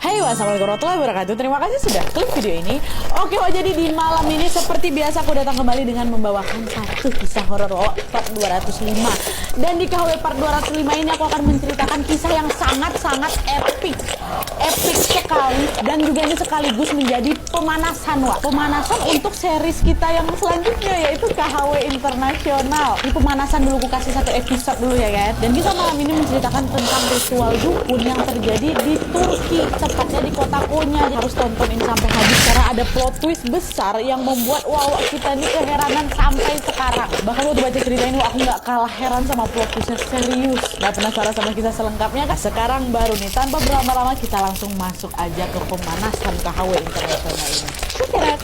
Hai, wassalamualaikum warahmatullahi wabarakatuh. Terima kasih sudah klik video ini. Oke, jadi di malam ini seperti biasa aku datang kembali dengan membawakan satu kisah horor part 205. Dan di KHW part 205 ini aku akan menceritakan kisah yang sangat-sangat epic. Epic sekali, dan juga ini sekaligus menjadi pemanasan, pemanasan untuk series kita yang selanjutnya, yaitu KHW Internasional. Ini pemanasan dulu, aku kasih satu episode dulu ya kan. Dan kita malam ini menceritakan tentang ritual dukun yang terjadi di Turki, tepatnya di kota Konya. Harus tontonin sampai habis karena ada plot twist besar yang membuat kita ini keheranan sampai sekarang. Bahkan waktu baca cerita ini aku nggak kalah heran sama plot twistnya, serius. Nah, penasaran sama kisah selengkapnya kan? Sekarang baru nih, tanpa berlama-lama kita langsung masuk aja ke pemanasan KHW Internasional ini. Sukses.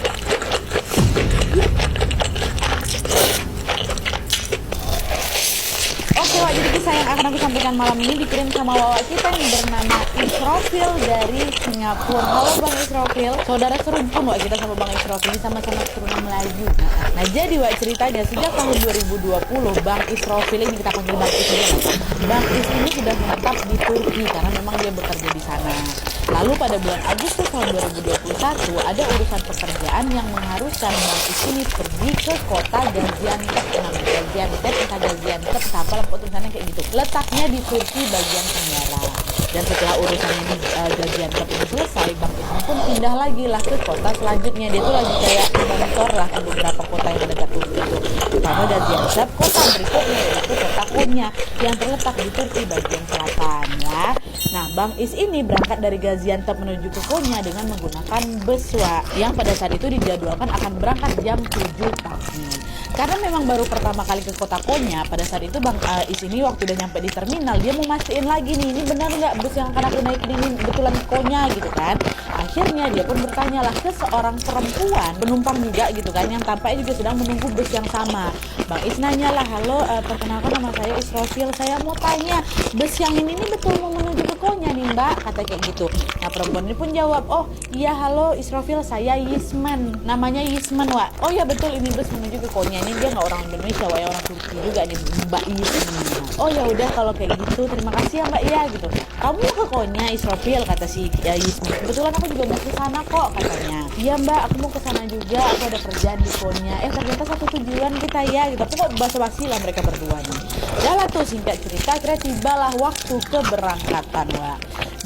Oke, jadi kisah yang akan aku sampaikan malam ini dikirim sama kita yang bernama Israfil dari Singapura. Halo Bang Israfil, saudara serumpun kita sama Bang Israfil, ini sama-sama keturunan Melayu. Nah, jadi ceritanya sejak tahun 2020 Bang Israfil ini, kita panggil Bang Is ini. Bang Is ini sudah menetap di Turki karena memang dia bekerja di sana. Lalu pada bulan Agustus tahun 2021 ada urusan pekerjaan yang mengharuskan Bang Is ini pergi ke kota Gaziantep. Gaziantep kapal tulisannya kayak gitu. Letaknya di Turki bagian tenggara. Dan setelah urusannya di Gaziantep itu selesai, Bang Is pun pindah lagi lah ke kota selanjutnya. Dia tuh lagi kayak monitor lah ke beberapa kota yang dekat Turki itu. Karena Gaziantep, kota berikutnya yaitu kota Konya yang terletak di Turki bagian selatan ya. Nah, Bang Is ini berangkat dari Gaziantep menuju ke Konya dengan menggunakan bus yang pada saat itu dijadwalkan akan berangkat jam 7 pagi. Karena memang baru pertama kali ke kota Konya, pada saat itu Bang Is ini waktu udah nyampe di terminal, dia mau mastiin lagi nih, ini benar nggak bus yang akan aku naikin ini betulan Konya gitu kan. Akhirnya dia pun bertanyalah ke seorang perempuan penumpang juga gitu kan, yang tampaknya juga sedang menunggu bus yang sama. Bang Is nanyalah, halo, perkenalkan nama saya Israfil, saya mau tanya, bus yang ini betul mau menuju ke Konya nih Mbak, kata kayak gitu. Nah, perempuan ini pun jawab, oh iya halo Israfil, saya Yisman, namanya Yisman oh ya betul, ini bus menuju ke Konya. Ini dia nggak orang Indonesia, ya orang Turki juga nih Mbak Yisman. Oh ya udah kalau kayak gitu, terima kasih ya Mbak ya gitu. Kamu ke Konya Israfil, kata si Yisman. Kebetulan aku juga mau ke sana kok, katanya. Iya Mbak, aku mau ke sana juga, aku ada kerjaan di Konya. Ternyata satu tujuan kita ya gitu. Tapi kok basa-basi lah mereka berdua nih. Jalan tuh, singkat cerita, akhirnya tibalah waktu keberangkatan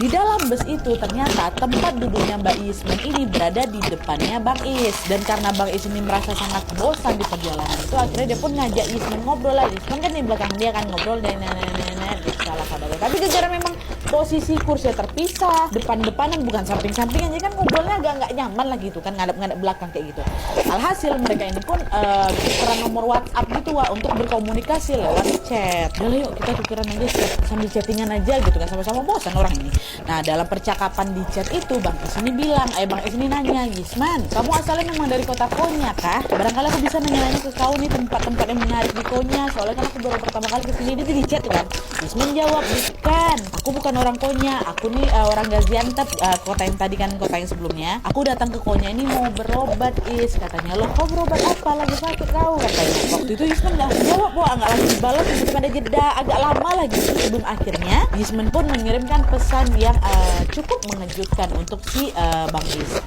Di dalam bus itu ternyata tempat duduknya Mbak Yisman ini berada di depannya Bang Is. Dan karena Bang Is ini merasa sangat bosan di perjalanan itu, akhirnya dia pun ngajak Yisman ngobrol lah. Yisman kan di belakang dia kan ngobrol dan di salah sadar. Tapi gara memang posisi kursinya terpisah, depan-depanan bukan samping-sampingan, jadi kan ngobrolnya agak nggak nyaman lah gitu kan, ngadep-ngadep belakang kayak gitu. Alhasil mereka ini pun tukeran nomor WhatsApp gitu untuk berkomunikasi lewat chat. Udah yuk kita tukeran aja sambil chattingan aja gitu kan, sama-sama bosan orang ini. Nah, dalam percakapan di chat itu Bang Is ini bilang, Bang Is ini nanya, Yisman, kamu asalnya memang dari kota Konya kah? Barangkali aku bisa nanya-nanya ke kau nih tempat-tempat yang menarik di Konya, soalnya kan aku baru pertama kali kesini. Dia di chat kan. Yisman jawab, bukan, aku bukan orang Konya, aku nih orang Gaziantep, kota yang tadi kan, kota yang sebelumnya. Aku datang ke Konya ini mau berobat Is, katanya. Loh, kau berobat apa? Lagi sakit kau, katanya. Waktu itu Yisman nggak jawab, nggak langsung dibalas, sebelum ada jeda agak lama lagi sebelum akhirnya Yisman pun mengirimkan pesan yang cukup mengejutkan untuk si Bang Is.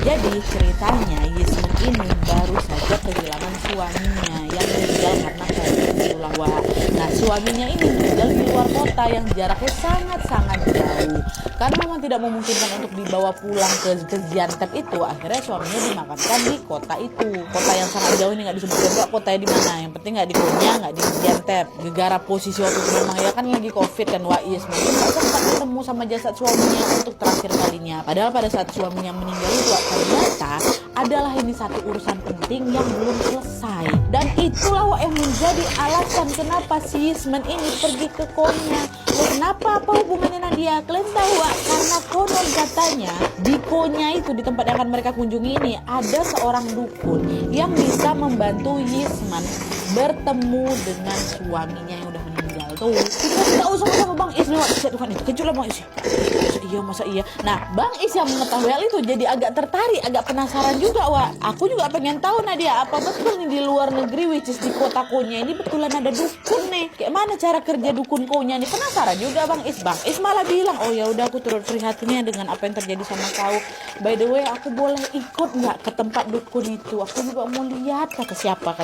Jadi ceritanya Yisman ini baru saja kehilangan suaminya yang meninggal karena kanker. Nah, suaminya ini meninggal di luar kota yang jaraknya sangat-sangat jauh. Karena memang tidak memungkinkan untuk dibawa pulang ke Gaziantep itu, akhirnya suaminya dimakamkan di kota itu. Kota yang sangat jauh ini nggak disebutkan juga kotanya di mana. Yang penting nggak di Konya, nggak di Gaziantep. Gegara posisi waktu itu memang ya kan lagi COVID kan Yisman pun nggak sempat ketemu sama jasad suaminya untuk terakhir kalinya. Padahal pada saat suaminya meninggal itu ternyata adalah ini satu urusan penting yang belum selesai. Dan itulah yang menjadi alasan kenapa si Yisman ini pergi ke Konya. Loh, kenapa? Apa hubungannya Nadia? Kalian tahu karena konon katanya di Konya itu, di tempat yang akan mereka kunjungi ini, ada seorang dukun yang bisa membantu Yisman bertemu dengan suaminya yang udah meninggal. itu. Kita tahu sama Bang Is nih, Wak. Tuhan itu kejut lah Bang Is. Masa iya. Nah, Bang Is yang mengetahui hal itu jadi agak tertarik, agak penasaran juga, Wak. Aku juga pengen tahu Nadia, apa betul nih di luar negeri, which is di kota Konya ini betulan ada dukun nih. Kayak mana cara kerja dukun Konya nih? Penasaran juga Bang Is. Bang Is malah bilang, oh ya udah aku turut prihatinnya dengan apa yang terjadi sama kau. By the way, aku boleh ikut nggak ke tempat dukun itu? Aku juga mau lihat. Kata siapa?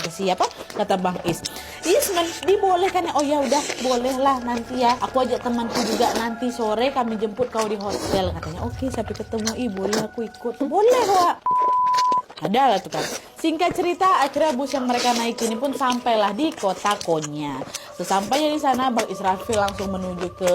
Kata Bang Is. Isman dibolehkan ya? Oh ya udah, bolehlah nanti ya. Aku ajak temanku juga nanti sore kami jemput kau di hotel. Katanya oke, sampai ketemu ibu boleh aku ikut. Boleh Wak. Ada lah tuh kan. Singkat cerita, akhirnya bus yang mereka naik ini pun sampailah di kota Konya. Sesampainya di sana, Bang Israfil langsung menuju ke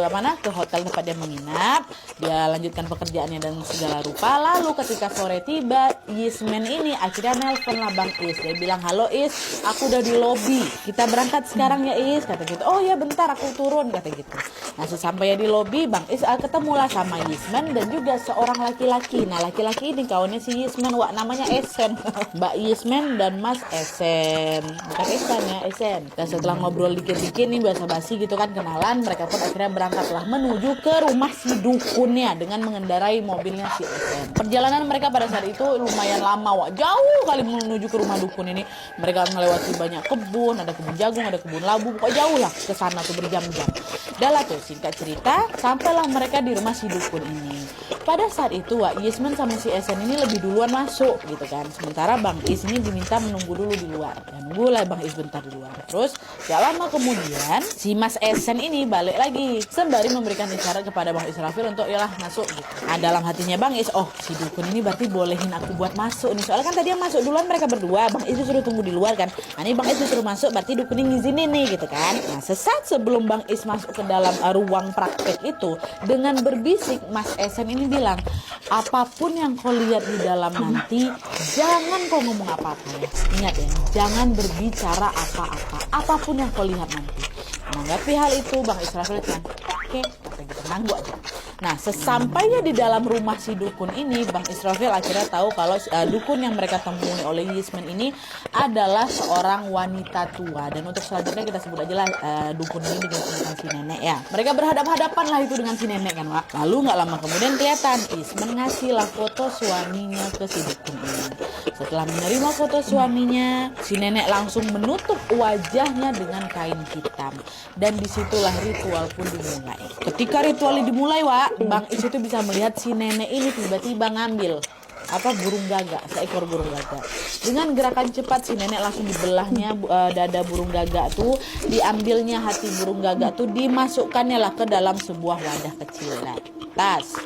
hotel tempat dia menginap. Dia lanjutkan pekerjaannya dan segala rupa. Lalu ketika sore tiba, Yisman ini akhirnya nelpon lah Bang Is. Dia bilang, halo Is, aku udah di lobi. Kita berangkat sekarang ya Is, kata gitu. Oh ya bentar, aku turun, kata gitu. Nah sesampainya di lobi, Bang Is ketemulah sama Yisman dan juga seorang laki-laki. Nah laki-laki ini kawannya si Yisman, Wak, namanya Esen. Mbak Yisman dan Mas Esen. Bukan Esen ya, Esen. Dan setelah ngobrol dikit-dikit nih basa-basi gitu kan, kenalan, mereka pun akhirnya berangkatlah menuju ke rumah si dukunnya dengan mengendarai mobilnya si Esen. Perjalanan mereka pada saat itu lumayan lama, Wak. Jauh kali menuju ke rumah dukun ini. Mereka melewati banyak kebun, ada kebun jagung, ada kebun labu, pokoknya jauh lah ke sana tuh berjam-jam. Dah lah tuh, singkat cerita, sampailah mereka di rumah si dukun ini. Pada saat itu, Wak, Yisman sama si Esen ini lebih duluan masuk gitu kan. Sementara Bang Is ini diminta menunggu dulu di luar. Dan nunggulah Bang Is bentar di luar. Terus, gak lama kemudian, si Mas Esen ini balik lagi. Sembari memberikan isyarat kepada Bang Israfil untuk yalah masuk gitu. Nah, dalam hatinya Bang Is, oh si dukun ini berarti bolehin aku buat masuk nih. Soalnya kan tadi yang masuk duluan mereka berdua. Bang Is suruh tunggu di luar kan. Nah, ini Bang Is suruh masuk, berarti dukun ini ngizinin nih gitu kan. Nah, sesaat sebelum Bang Is masuk ke dalam ruang praktek itu, dengan berbisik Mas Esen ini bilang, apapun yang kau lihat di dalam nanti, jangan kau ngomong apa-apa ya. Ingat ya, jangan berbicara apa-apa, apapun yang kau lihat nanti. Menanggapi hal itu, Bang Israfil kan, oke, kata gitu, nanggu aja. Nah, sesampainya di dalam rumah si dukun ini, Bang Israfil akhirnya tahu kalau dukun yang mereka temui oleh Yisman ini adalah seorang wanita tua. Dan untuk selanjutnya kita sebut aja lah dukun ini dengan si nenek ya. Mereka berhadapan-hadapan lah itu dengan si nenek kan, Wak. Lalu nggak lama kemudian kelihatan Yisman ngasihlah foto suaminya ke si dukun ini. Setelah menerima foto suaminya, si nenek langsung menutup wajahnya dengan kain hitam. Dan disitulah ritual pun dimulai. Ketika ritual dimulai, Wak, Bang Is itu bisa melihat si nenek ini tiba-tiba ngambil burung gagak, seekor burung gagak. Dengan gerakan cepat si nenek langsung dibelahnya dada burung gagak tuh, diambilnya hati burung gagak tuh, dimasukkannya lah ke dalam sebuah wadah kecil lah.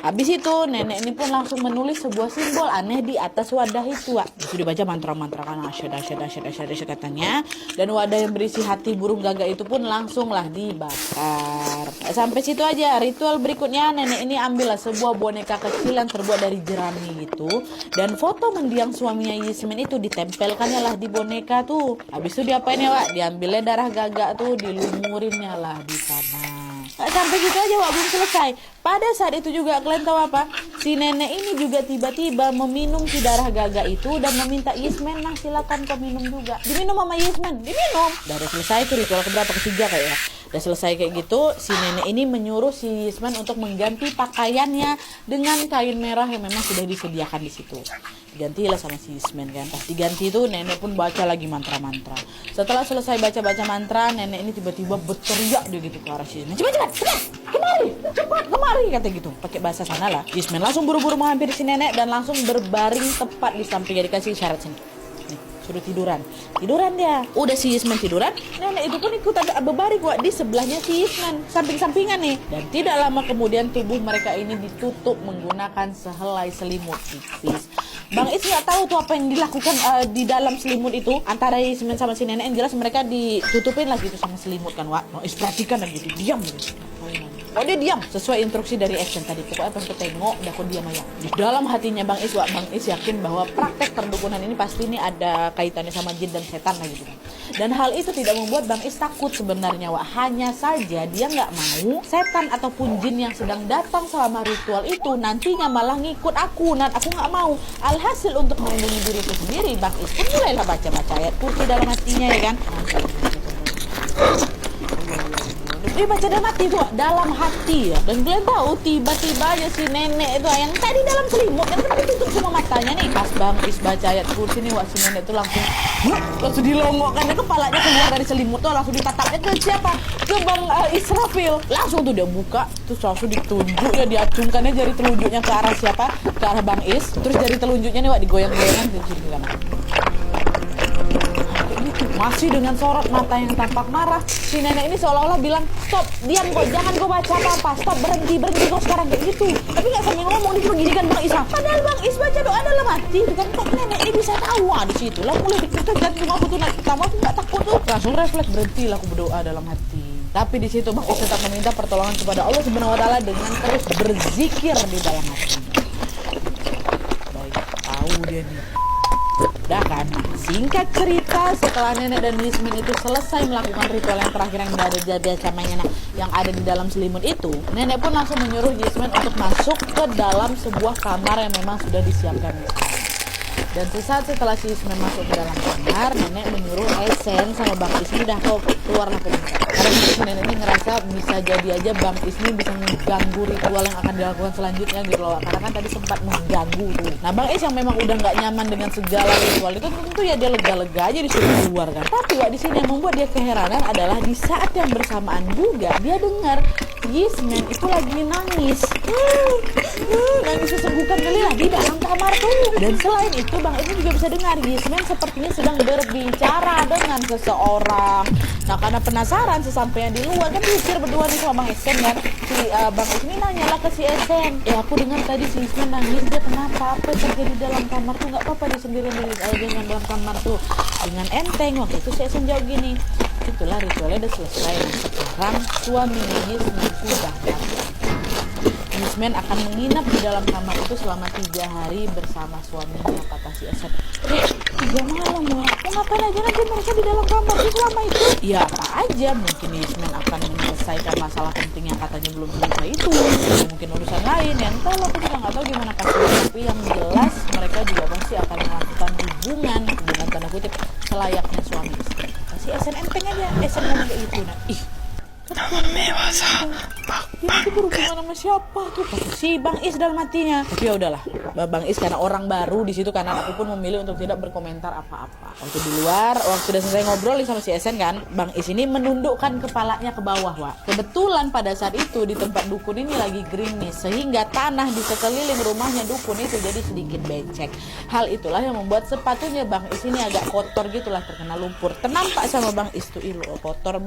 Habis itu nenek ini pun langsung menulis sebuah simbol aneh di atas wadah itu, Wak. Itu dibaca mantra-mantra kan, asyad katanya. Dan wadah yang berisi hati burung gagak itu pun langsunglah dibakar. Sampai situ aja. Ritual berikutnya, nenek ini ambillah sebuah boneka kecil yang terbuat dari jerami itu, dan foto mendiang suaminya Yisman itu ditempelkannya lah di boneka tuh. Habis itu diapain ya, Wak? Diambilnya darah gagak tuh, dilumurinnya lah di sana. Sampai gitu aja, Wak, belum selesai. Pada saat itu juga kalian tahu apa? Si nenek ini juga tiba-tiba meminum si darah gagak itu dan meminta Yisman, nah silakan kau minum juga. Diminum sama Yisman, diminum. Udah selesai tuh ritual keberapa, ketiga kayak ya. Udah selesai kayak gitu, si nenek ini menyuruh si Yisman untuk mengganti pakaiannya dengan kain merah yang memang sudah disediakan di situ. Digantilah sama si Yisman kan. Pas diganti itu nenek pun baca lagi mantra-mantra. Setelah selesai baca-baca mantra, nenek ini tiba-tiba berteriak dia gitu ke arah si Yisman. Cepat kemari kata gitu, pakai bahasa sana lah. Yisman langsung buru-buru menghampiri si nenek dan langsung berbaring tepat di sampingnya, dikasih isyarat sini. Suruh tiduran dia. Udah si Yisman tiduran, nenek itu pun ikut berbaring, Wak, di sebelahnya si Yisman, samping-sampingan nih. Dan tidak lama kemudian tubuh mereka ini ditutup menggunakan sehelai selimut tipis. Bang Is nggak tahu tuh apa yang dilakukan di dalam selimut itu antara Yisman sama si nenek. Yang jelas mereka ditutupin lagi gitu sama selimut kan, Wak. Bang Is perhatikan lagi gitu, diam gitu. Oh dia diam sesuai instruksi dari action tadi. Pokoknya pas ketengok udah kok diam aja. Di dalam hatinya Bang Is, Wak, Bang Is yakin bahwa praktek perdukunan ini pasti ini ada kaitannya sama jin dan setan lah gitu kan. Dan hal itu tidak membuat Bang Is takut sebenarnya, Wak. Hanya saja dia nggak mau setan ataupun jin yang sedang datang selama ritual itu nantinya malah ngikut aku. Dan aku nggak mau. Alhasil untuk melindungi diriku sendiri, Bang Is pun mulailah baca-baca ayat kursi dalam hatinya ya kan. Dia baca dalam hati tuh, dalam hati ya. Dan kalian tahu tiba-tiba aja si nenek itu yang tadi dalam selimut kan ditutup semua matanya nih. Pas Bang Is baca ayat kursi nih, si nenek itu langsung dilongokkan, kepalanya keluar dari selimut tuh, langsung ditatapnya ke siapa? Ke Bang Israfil. Langsung tuh dia buka, terus langsung ditunjuk ya, diacungkannya jari telunjuknya ke arah siapa? Ke arah Bang Is. Terus jari telunjuknya nih digoyang-goyangan gitu kan. Masih dengan sorot mata yang tampak marah, si nenek ini seolah-olah bilang, stop, diam kok, jangan kau baca apa-apa, stop, berhenti kau sekarang kayak gitu. Tapi nggak sambil ngomong, disuruh gigikan Bang Is. Padahal Bang Is baca doa dalam hati, itu kan kok nenek ini bisa tahu. Di situ lah mulai deg-degan jantung aku tuh naik pertama, aku nggak takut tuh, langsung refleks berhenti lah aku berdoa dalam hati. Tapi di situ Bang Is tetap meminta pertolongan kepada Allah Subhanahu Wa Taala dengan terus berzikir di dalam hati. Baik, tahu dia nih. Udah kan, singkat cerita, setelah nenek dan Yasmin itu selesai melakukan ritual yang terakhir yang ada di biasa mainnya yang ada di dalam selimut itu, nenek pun langsung menyuruh Yasmin untuk masuk ke dalam sebuah kamar yang memang sudah disiapkan. Dan sesaat setelah si Yasmin masuk ke dalam kamar, nenek menyuruh Esen sama Bang Is ini udah keluarlah ke dalam. Karena si nenek ini ngerasa bisa jadi aja Bang Is ini bisa mengganggu ritual yang akan dilakukan selanjutnya gitu loh. Karena kan tadi sempat mengganggu tuh. Nah Bang Is yang memang udah nggak nyaman dengan segala ritual itu, tentu ya dia lega-lega aja disuruh keluar kan. Tapi di sini yang membuat dia keheranan adalah di saat yang bersamaan juga dia dengar Yasmin itu lagi nangis. Nangis sesenggukan kali lah di dalam kamar tuh. Dan selain itu Bang Is juga bisa dengar Yasmin sepertinya sedang berbicara dengan seseorang. Nah karena penasaran sesampainya di luar kan diusir berdua nih sama Bang Esen kan. Si Bang Is ini nanyalah ke si Esen, aku dengar tadi si Yasmin nangis, dia kenapa? Apa yang terjadi dalam kamar tuh? Nggak apa-apa, dia sendirian dengan dalam kamar tuh dengan enteng. Waktu itu si Esen jawab gini, itulah ritualnya udah selesai. Sekarang suaminya Yasmin sudah mati. Yasmin akan menginap di dalam kamar itu selama 3 hari bersama suaminya, kata si Esen. 3 malam ya? Ngapain aja nanti mereka di dalam kamar itu selama itu? Ya apa aja, mungkin Yasmin akan menyelesaikan masalah penting yang katanya belum selesai itu. Mungkin urusan lain yang entahlah, aku juga nggak tahu gimana pastinya. Tapi yang jelas mereka juga pasti akan melakukan hubungan dengan tanda kutip selayaknya suami istri. Si Esen enteng aja, Esen ngomong kayak gitu. Nah, dia itu berhubungan sama siapa tuh? Si Bang Is dalam hatinya. Tapi ya udahlah, Bang Is karena orang baru di situ karena aku pun memilih untuk tidak berkomentar apa-apa. Waktu di luar, waktu sudah selesai ngobrol sama si Esen kan, Bang Is ini menundukkan kepalanya ke bawah, Wak. Kebetulan pada saat itu di tempat dukun ini lagi gerimis, sehingga tanah di sekeliling rumahnya dukun itu jadi sedikit becek. Hal itulah yang membuat sepatunya Bang Is ini agak kotor gitulah, terkena lumpur. Ternampak sama Bang Is tuh, kotor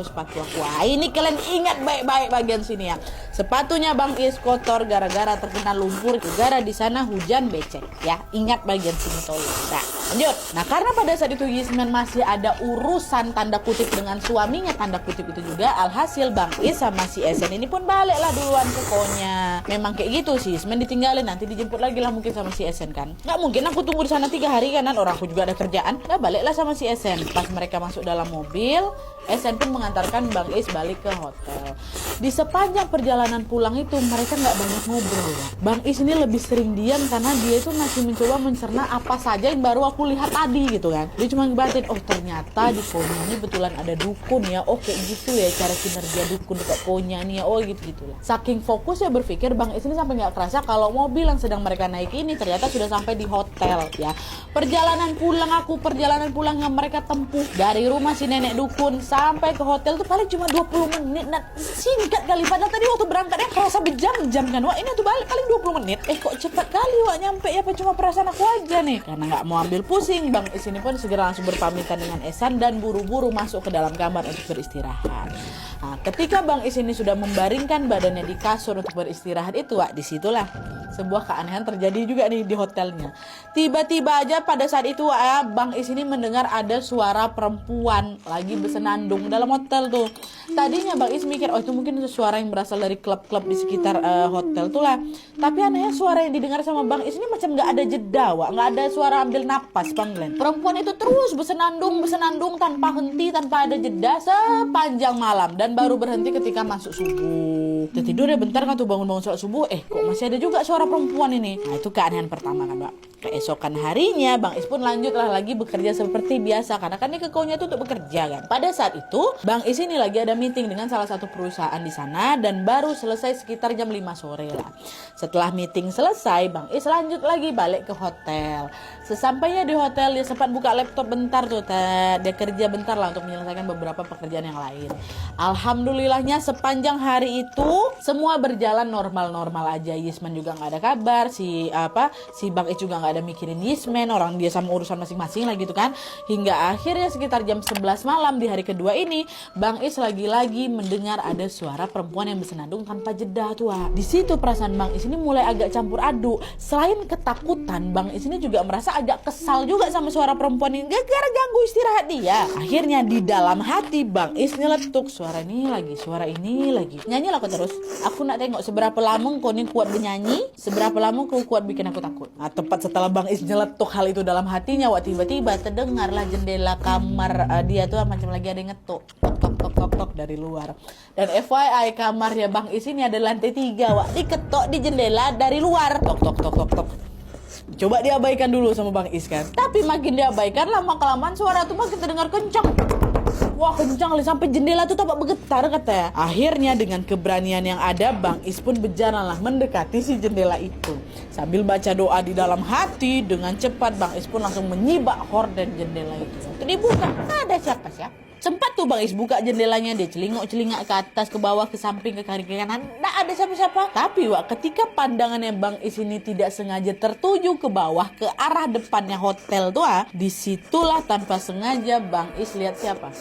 sepatu aku. Wah ini kalian ingat baik-baik bagian sini ya. Sepatunya Bang Is kotor gara-gara terkena lumpur, gara di sana hujan becek ya. Ingat bagian sini tolong. Nah lanjut. Nah karena pada saat itu Yasmin masih ada urusan tanda kutip dengan suaminya, tanda kutip itu juga, alhasil Bang Is sama si Esen ini pun baliklah duluan ke konya. Memang kayak gitu sih, Yasmin ditinggalin, nanti dijemput lagi lah mungkin sama si Esen kan. Nggak mungkin aku tunggu di sana 3 hari kanan, orang aku juga ada kerjaan. Nah baliklah sama si Esen. Pas mereka masuk dalam mobil, Esen pun mengantarkan Bang Is balik ke hotel. Di sepanjang perjalanan pulang itu mereka nggak banyak ngobrol. Bang Is ini lebih sering diam karena dia itu masih mencoba mencerna apa saja yang baru aku lihat tadi gitu kan. Dia cuma ngebatin, oh ternyata di Konya ini betulan ada dukun ya. Oh kayak gitu ya cara kinerja dukun dekat Konya nih ya. Oh gitu lah. Saking fokus ya berpikir Bang Is ini sampai nggak kerasa kalau mobil yang sedang mereka naik ini ternyata sudah sampai di hotel ya. Perjalanan pulang yang mereka tempuh dari rumah si nenek dukun sampai ke hotel tuh paling cuma 20 menit. Nah, singkat kali, padahal tadi waktu berangkatnya kerasa berjam-jam kan. Wah ini tuh balik paling 20 menit. Kok cepat kali Wak nyampe ya, apa cuma perasaan aku aja nih. Karena gak mau ambil pusing, Bang Is ini pun segera langsung berpamitan dengan Esan dan buru-buru masuk ke dalam kamar untuk beristirahat. Nah, ketika Bang Is ini sudah membaringkan badannya di kasur untuk beristirahat itu, Wak, disitulah sebuah keanehan terjadi juga nih di hotelnya. Tiba-tiba aja pada saat itu Bang Is ini mendengar ada suara perempuan lagi bersenandung dalam hotel tuh. Tadinya Bang Is mikir, oh itu mungkin suara yang berasal dari klub-klub di sekitar hotel tuh lah. Tapi anehnya suara yang didengar sama Bang Is ini macam gak ada jeda, Wak. Gak ada suara ambil napas panggilan. Perempuan itu terus bersenandung tanpa henti, tanpa ada jeda sepanjang malam. Dan baru berhenti ketika masuk subuh. Tidur ya bentar kan tuh bangun-bangun sholat subuh, kok masih ada juga suara perempuan ini. Nah itu keanehan pertama kan, Mbak. Keesokan harinya Bang Is pun lanjutlah lagi bekerja seperti biasa, karena kan dia ke Konya itu untuk bekerja kan. Pada saat itu Bang Is ini lagi ada meeting dengan salah satu perusahaan di sana dan baru selesai sekitar jam 5 sore lah. Setelah meeting selesai, Bang Is lanjut lagi balik ke hotel. Sesampainya di hotel dia sempat buka laptop bentar tuh, dia kerja bentar lah untuk menyelesaikan beberapa pekerjaan yang lain. Alhamdulillahnya sepanjang hari itu semua berjalan normal-normal aja. Yisman juga nggak ada kabar, si Bang Is juga nggak ada mikirin Yisman, orang dia sama urusan masing-masing lah gitu kan. Hingga akhirnya sekitar jam 11 malam di hari kedua ini, Bang Is lagi-lagi mendengar ada suara perempuan yang bersenandung tanpa jeda tuh. Di situ perasaan Bang Is ini mulai agak campur aduk. Selain ketakutan, Bang Is ini juga merasa agak kesal juga sama suara perempuan ini, gara-gara ganggu istirahat dia. Akhirnya di dalam hati Bang Is nyeletuk, suara ini lagi, suara ini lagi. Nyanyilah kau terus. Aku nak tengok seberapa lama kau ini kuat bernyanyi, seberapa lama kau kuat bikin aku takut. Nah, tepat setelah Bang Is nyeletuk hal itu dalam hatinya, tiba-tiba terdengarlah jendela kamar dia tuh macam lagi ada yang ngetuk, tok tok tok tok tok dari luar. Dan FYI kamarnya Bang Is ini ada lantai 3, diketok di jendela dari luar, tok tok tok tok tok. Coba diabaikan dulu sama Bang Is kan. Tapi makin diabaikan, lama-kelamaan suara tuh makin terdengar kencang. Wah kencang lah, sampai jendela tuh tampak bergetar katanya. Akhirnya dengan keberanian yang ada, Bang Is pun berjalanlah mendekati si jendela itu. Sambil baca doa di dalam hati, dengan cepat Bang Is pun langsung menyibak horden jendela itu. Waktu dibuka, ada siapa-siapa. Sempat tuh Bang Is buka jendelanya, dia celingak-celingak ke atas, ke bawah, ke samping, ke kiri, ke kanan, nggak ada siapa-siapa. Tapi ketika pandangannya Bang Is ini tidak sengaja tertuju ke bawah, ke arah depannya hotel tuh, disitulah tanpa sengaja Bang Is lihat siapa?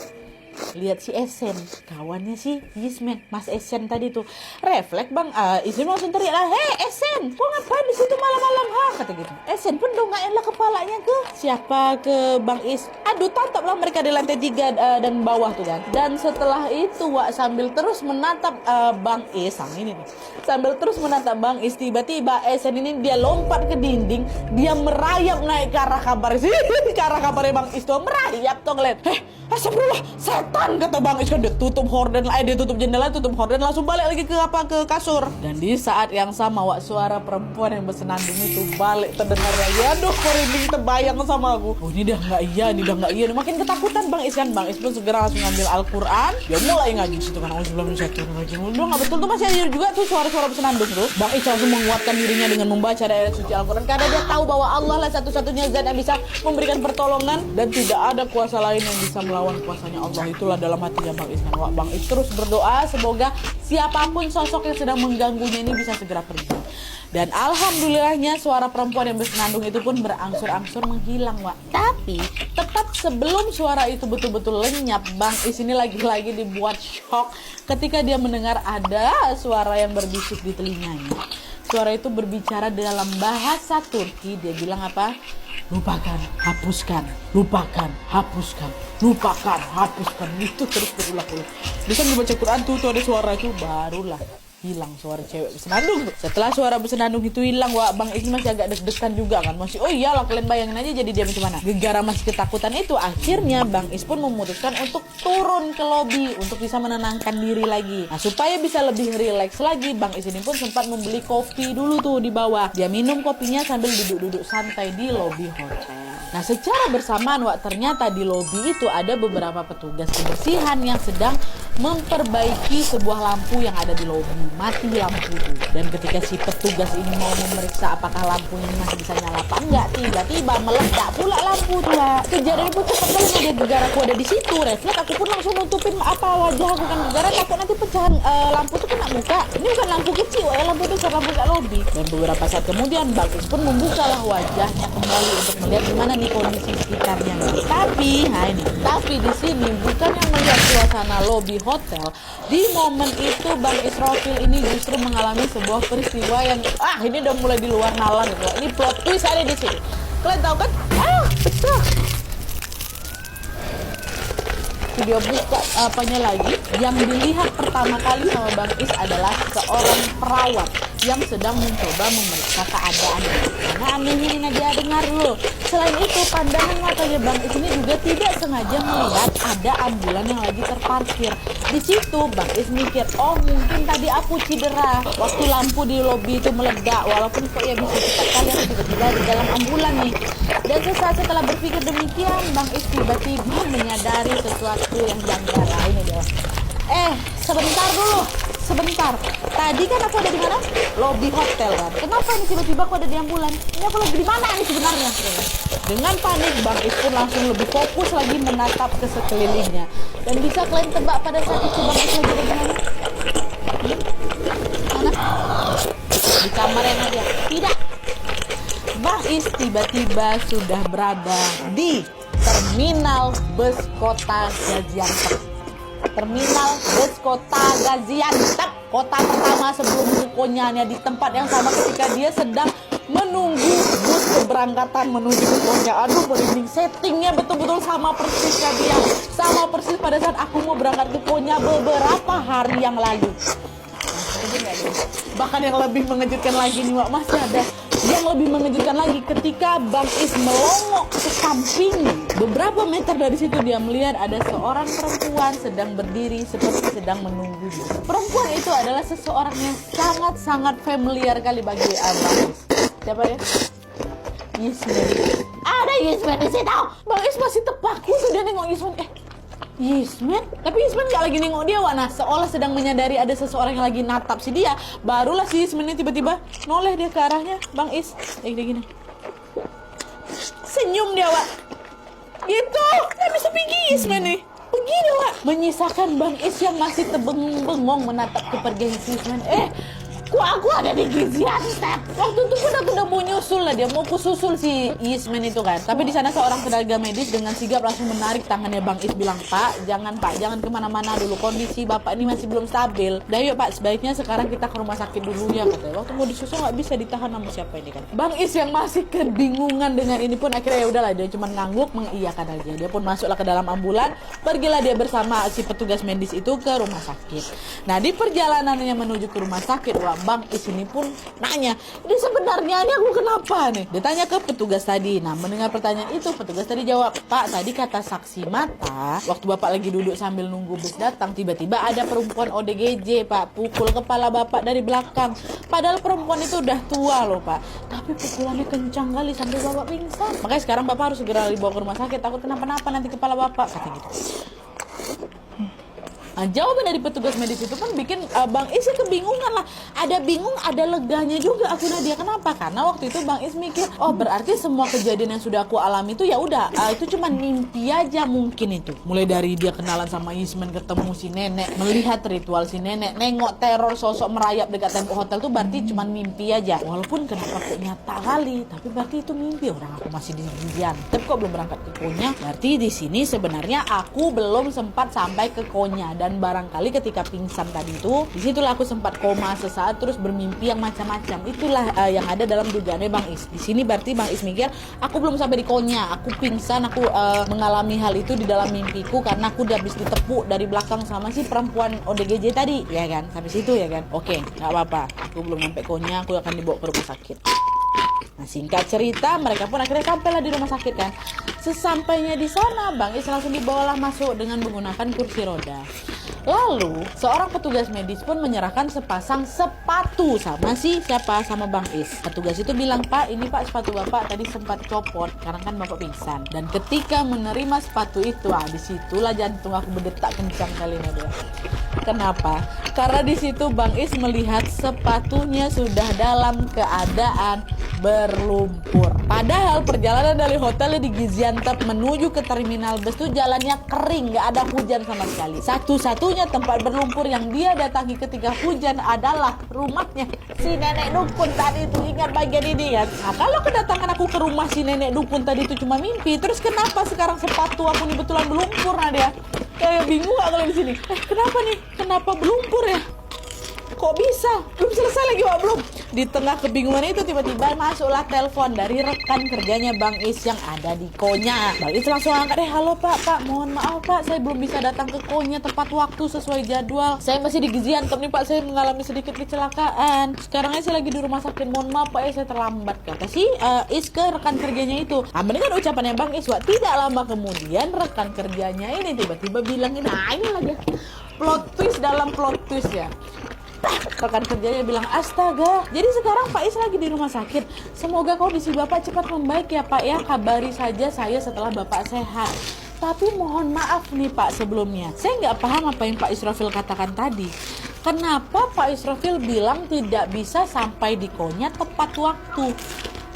Lihat si Esen, kawannya si Yisman, Mas Esen tadi tuh. Refleks Bang Is langsung teriak lah, "Hei Esen, kok ngapain di situ malam-malam?" Kata gitu. Esen pun dongaklah kepalanya ke siapa, ke Bang Is. Aduh, tantaplah mereka di lantai 3 dan bawah tuh kan. Dan setelah itu sambil terus menatap Bang Is, ini nih. Sambil terus menatap Bang Is, tiba-tiba Esen ini dia lompat ke dinding, dia merayap naik ke arah kamar sih, ke arah kamarnya Bang Is tuh, merayap tuh ngeliat. Astagfirullah, setan, kata Bang Is kan. Dia tutup horden, dia tutup jendela, tutup horden, langsung balik lagi ke kasur. Dan di saat yang sama suara perempuan yang bersenandung itu balik terdengar lagi. Aduh, merinding terbayang sama aku. Oh ini dah nggak iya. Makin ketakutan Bang Is kan. Bang Is pun segera langsung ngambil Al-Quran, dia mulai ngaji situ kan. Udah nggak betul tuh, masih ada juga tuh suara-suara bersenandung tuh. Bang Is langsung menguatkan dirinya dengan membaca ayat suci Al-Quran, karena dia tahu bahwa Allah lah satu-satunya zat yang bisa memberikan pertolongan dan tidak ada kuasa lain yang bisa melawan kuasanya Allah. Itulah dalam hatinya Bang Is. Bang Is terus berdoa semoga siapapun sosok yang sedang mengganggunya ini bisa segera pergi. Dan alhamdulillahnya suara perempuan yang bersenandung itu pun berangsur-angsur menghilang, Tapi tepat sebelum suara itu betul-betul lenyap, Bang Is ini lagi-lagi dibuat shock ketika dia mendengar ada suara yang berbisik di telinganya. Suara itu berbicara dalam bahasa Turki. Dia bilang apa? Lupakan, hapuskan, lupakan, hapuskan, lupakan, hapuskan. Itu terus berulang-ulang. Bisa dibaca Quran tuh ada suara itu, barulah hilang suara cewek bersenandung. Setelah suara bersenandung itu hilang, Bang Is masih agak deg-degan juga kan. Masih, oh iyalah, kalian bayangin aja jadi dia macam mana. Gegara masih ketakutan itu, akhirnya Bang Is pun memutuskan untuk turun ke lobi untuk bisa menenangkan diri lagi. Nah, supaya bisa lebih rileks lagi, Bang Is ini pun sempat membeli kopi dulu tuh di bawah. Dia minum kopinya sambil duduk-duduk santai di lobi hotel. Nah, secara bersamaan ternyata di lobi itu ada beberapa petugas kebersihan yang sedang memperbaiki sebuah lampu yang ada di lobi. Mati lampu itu. Dan ketika si petugas ini mau memeriksa apakah lampunya ini masih bisa nyala apa enggak, tiba-tiba meledak pula lampu tuh. Kejadian itu cepat banget, dia gegara aku ada di situ. Refleks aku pun langsung nutupin wajah aku kan, gegara takut nanti pecahan lampu itu kena muka. Ini bukan lampu kecil, lampu besar, lampu kat lobi. Dan beberapa saat kemudian Bang Is pun membukalah wajahnya kembali untuk melihat gimana nih kondisi sekitarnya. Tapi di sini bukan yang melihat suasana lobi hotel. Di momen itu Bang Israfil ini justru mengalami sebuah peristiwa yang ini udah mulai di luar nalar gitu. Ini plot twist ada di sini. Kalian tahu kan? Pecah. Video buka apanya lagi? Yang dilihat pertama kali sama Bang Is adalah seorang perawat yang sedang mencoba memeriksa keadaan. Karena anehnya ini Nadia, dengar dulu. Selain itu, pandangan matanya Bang Is ini juga tidak sengaja melihat ada ambulan yang lagi terparkir. Di situ Bang Is mikir, oh mungkin tadi aku cedera waktu lampu di lobi itu meledak. Walaupun kok ya bisa cepat kali aku tiba-tiba di dalam ambulan nih. Dan sesaat setelah berpikir demikian, Bang Is tiba-tiba menyadari sesuatu yang janggal. Ini dia. Sebentar dulu. Sebentar. Tadi kan aku ada di mana? Lobi hotel kan. Kenapa ini tiba-tiba aku ada di ambulan? Ini aku lagi di mana nih sebenarnya? Dengan panik, Bang Is pun langsung lebih fokus lagi menatap ke sekelilingnya. Dan bisa kalian tebak pada saat itu Bang Is lagi di mana? Mana? Di kamar yang ada. Tidak. Bang Is tiba-tiba sudah berada di terminal bus kota Gaziantep. Terminal bus kota Gaziantep, kota pertama sebelum Konyanya, di tempat yang sama ketika dia sedang menunggu bus keberangkatan menuju ke Konya. Aduh, merinding. Settingnya betul-betul sama persisnya dia. Sama persis pada saat aku mau berangkat ke Konya beberapa hari yang lalu. Bahkan yang lebih mengejutkan lagi nih, Wak, masih ada yang lebih mengejutkan lagi ketika Bang Is melongok ke samping. Beberapa meter dari situ dia melihat ada seorang perempuan sedang berdiri seperti sedang menunggu. Perempuan itu adalah seseorang yang sangat-sangat familiar kali bagi Bang Is. Siapa ya? Yisman. Ada Yisman di situ. Bang Is masih terpaku sudah nengok Yisman. Yisman? Tapi Yisman gak lagi nengok dia, Wana. Seolah sedang menyadari ada seseorang yang lagi natap si dia. Barulah si Yisman ini tiba-tiba noleh dia ke arahnya Bang Is. Gini. Senyum dia, Wak. Gitu. Gak bisa pergi Yisman nih. Begini, Wak. Menyisakan Bang Is yang masih terbengong menatap kepergian si Yisman. Kok aku ada di Gaziantep? Waktu itu pun aku udah mau nyusul lah, dia mau kususul si Yisman itu kan. Tapi di sana seorang tenaga medis dengan sigap langsung menarik tangannya Bang Is, bilang, Pak, jangan kemana-mana dulu. Kondisi Bapak ini masih belum stabil. Dah yuk Pak, sebaiknya sekarang kita ke rumah sakit dulu ya, katanya. Waktu mau disusul nggak bisa ditahan sama siapa ini kan. Bang Is yang masih kebingungan dengan ini pun akhirnya ya udahlah, dia cuma ngangguk mengiyakan aja. Dia pun masuklah ke dalam ambulan. Pergilah dia bersama si petugas medis itu ke rumah sakit. Nah, di perjalanannya menuju ke rumah sakit, Bang Is ini pun nanya, ini sebenarnya ini aku kenapa nih? Dia tanya ke petugas tadi. Nah, mendengar pertanyaan itu, petugas tadi jawab, Pak, tadi kata saksi mata, waktu Bapak lagi duduk sambil nunggu bus datang, tiba-tiba ada perempuan ODGJ, Pak, pukul kepala Bapak dari belakang. Padahal perempuan itu udah tua loh, Pak. Tapi pukulannya kencang kali sampai Bapak pingsan. Makanya sekarang Bapak harus segera dibawa ke rumah sakit, takut kenapa-napa nanti kepala Bapak, kata gitu. Nah, jawaban dari petugas medis itu pun bikin Bang Is kebingungan lah. Ada bingung, ada leganya juga aku Nadia. Kenapa? Karena waktu itu Bang Is mikir, oh berarti semua kejadian yang sudah aku alami itu ya udah itu cuma mimpi aja mungkin itu. Mulai dari dia kenalan sama Yisman, ketemu si nenek, melihat ritual si nenek, nengok teror sosok merayap dekat tembok hotel tuh berarti cuma mimpi aja. Walaupun kenapa kok nyata kali, tapi berarti itu mimpi. Orang aku masih di Gaziantep kok belum berangkat ke Konya. Berarti di sini sebenarnya aku belum sempat sampai ke Konya. Dan barangkali ketika pingsan tadi itu, disitulah aku sempat koma sesaat terus bermimpi yang macam-macam. Itulah yang ada dalam dugaannya Bang Is. Di sini berarti Bang Is mikir, aku belum sampai di Konya, aku pingsan, aku mengalami hal itu di dalam mimpiku karena aku udah habis ditepuk dari belakang sama si perempuan ODGJ tadi, ya kan? Sampai situ ya kan? Oke, nggak apa-apa. Aku belum sampai Konya, aku akan dibawa ke rumah sakit. Nah, singkat cerita, mereka pun akhirnya sampailah di rumah sakit kan. Sesampainya di sana, Bang Is langsung dibawalah masuk dengan menggunakan kursi roda. Lalu, seorang petugas medis pun menyerahkan sepasang sepatu sama sama Bang Is. Petugas itu bilang, Pak, ini Pak sepatu Bapak tadi sempat copot karena kan Bapak pingsan. Dan ketika menerima sepatu itu, disitulah jantung aku berdetak kencang kali ini. Kenapa? Karena di situ Bang Is melihat sepatunya sudah dalam keadaan berlumpur. Padahal perjalanan dari hotelnya di Gaziantep menuju ke terminal bus itu jalannya kering, nggak ada hujan sama sekali. Satu-satunya tempat berlumpur yang dia datangi ketika hujan adalah rumahnya si nenek dukun tadi itu. Ingat bagian ini ya. Nah, kalau kedatangan aku ke rumah si nenek dukun tadi itu cuma mimpi, terus kenapa sekarang sepatu aku nih betulan berlumpur, Nadia? Kayak bingung gak kalau di sini? Kenapa nih? Kenapa berlumpur ya? kok bisa? Belum selesai lagi Wak, belum. Di tengah kebingungan itu tiba-tiba masuklah telepon dari rekan kerjanya Bang Is yang ada di Konya. Bang Is langsung angkat, halo Pak, mohon maaf Pak, saya belum bisa datang ke Konya tepat waktu sesuai jadwal. Saya masih di Gizianto nih Pak, saya mengalami sedikit kecelakaan. Sekarang saya lagi di rumah sakit, mohon maaf Pak, saya terlambat. Kata si Is ke rekan kerjanya itu. Mendengar ucapannya Bang Is, Wak, tidak lama kemudian rekan kerjanya ini tiba-tiba bilang, nah ini lagi plot twist dalam plot twist ya. Rekan kerjanya bilang, astaga, jadi sekarang Pak Is lagi di rumah sakit. Semoga kondisi Bapak cepat membaik ya Pak ya. Kabari saja saya setelah Bapak sehat. Tapi mohon maaf nih Pak sebelumnya, saya nggak paham apa yang Pak Israfil katakan tadi. Kenapa Pak Israfil bilang tidak bisa sampai di Konya tepat waktu?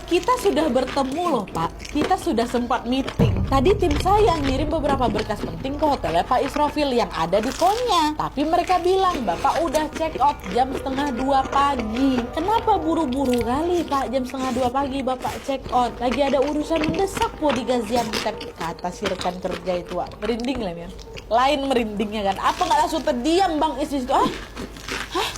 Kita sudah bertemu loh Pak, kita sudah sempat meeting. Tadi tim saya ngirim beberapa berkas penting ke hotelnya Pak Israfil yang ada di Konya. Tapi mereka bilang Bapak udah check out jam 1:30 pagi. Kenapa buru-buru kali Pak jam 1:30 pagi Bapak check out? Lagi ada urusan mendesak po di Gaziantep, kata si rekan kerja itu Pak. Merinding lah ya. Lain merindingnya kan. Apa nggak langsung terdiam Bang Is itu? Hah?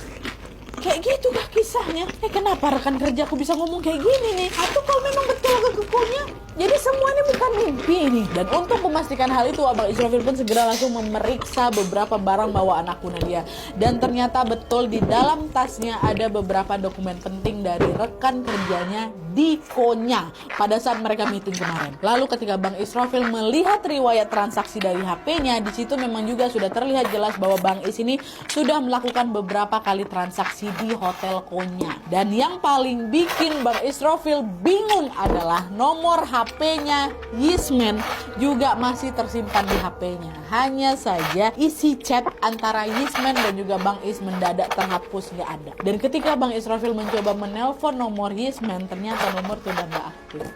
Kayak gitu kah kisahnya? Kenapa rekan kerjaku bisa ngomong kayak gini nih? Atau kalau memang betul kekonya? Jadi semua ini bukan mimpi ini. Dan untuk memastikan hal itu, Abang Israfil pun segera langsung memeriksa beberapa barang bawaan akun dia. Dan ternyata betul di dalam tasnya ada beberapa dokumen penting dari rekan kerjanya di Konya pada saat mereka meeting kemarin. Lalu ketika Bang Israfil melihat riwayat transaksi dari HP-nya, di situ memang juga sudah terlihat jelas bahwa Bang Is ini sudah melakukan beberapa kali transaksi di Hotel Konya. Dan yang paling bikin Bang Israfil bingung adalah nomor HP-nya Yisman juga masih tersimpan di HP-nya. Hanya saja isi chat antara Yisman dan juga Bang Is mendadak terhapus, nggak ada. Dan ketika Bang Israfil mencoba menelpon nomor Yisman, ternyata nomor itu udah nggak aktif.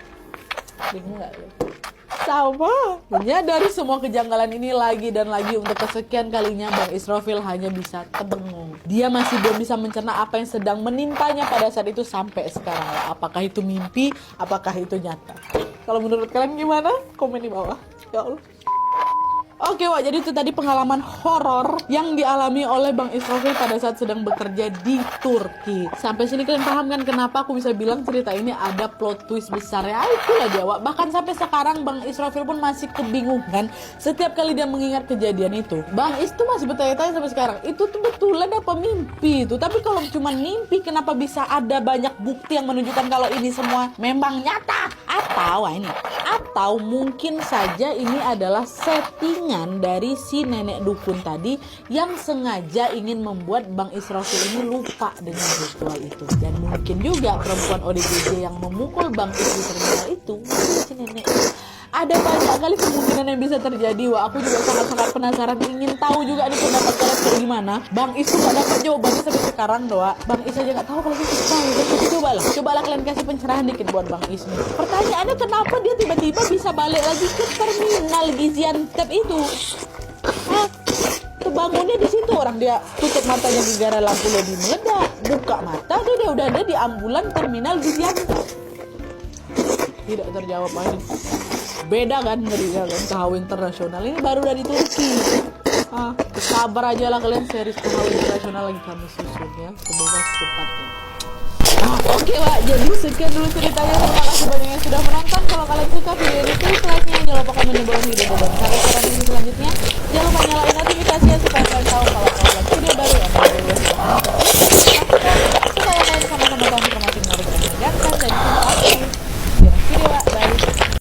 Bingung nggak ya? Sama. Menyadari semua kejanggalan ini lagi dan lagi untuk kesekian kalinya, Bang Israfil hanya bisa terbengung. Dia masih belum bisa mencerna apa yang sedang menimpanya pada saat itu sampai sekarang. Apakah itu mimpi? Apakah itu nyata? Kalau menurut kalian gimana? Komen di bawah. Ya Allah. Oke Wak, jadi itu tadi pengalaman horor yang dialami oleh Bang Israfil pada saat sedang bekerja di Turki. Sampai sini kalian paham kan kenapa aku bisa bilang cerita ini ada plot twist besar ya? Itulah dia Wak. Bahkan sampai sekarang Bang Israfil pun masih kebingungan setiap kali dia mengingat kejadian itu. Bang Is tuh masih bertanya-tanya sampai sekarang, itu tuh betulan apa mimpi itu? Tapi kalau cuma mimpi, kenapa bisa ada banyak bukti yang menunjukkan kalau ini semua memang nyata? Atau mungkin saja ini adalah settingan dari si nenek dukun tadi yang sengaja ingin membuat Bang Israfil ini lupa dengan ritual itu. Dan mungkin juga perempuan ODGJ yang memukul Bang Is di terminal itu si nenek. Ada banyak kali kemungkinan yang bisa terjadi. Wah, aku juga sangat-sangat penasaran, ingin tahu juga nih pendapat kalian kayak gimana. Bang Is tuh gak dapat jawabannya sampai sekarang doa. Bang Is aja gak tahu kalau itu tahu. Cobalah kalian kasih pencerahan dikit buat Bang Is nih. Pertanyaannya, kenapa dia tiba-tiba bisa balik lagi ke terminal Gaziantep itu? Kebangunnya di situ, orang dia tutup matanya gara-gara lampu lobby meledak. Buka mata tuh dia udah ada di ambulan terminal Gaziantep. Tidak terjawab lagi. Beda kan ngerinya kan, KHW internasional ini baru dari Turki. Sabar aja lah kalian, series KHW internasional lagi kami susun ya, semoga secepatnya. Oke Wak, jadi sekian dulu ceritanya. Terima kasih banyak yang sudah menonton. Kalau kalian suka video ini, klik like-nya, jangan lupa komen di bawah video dan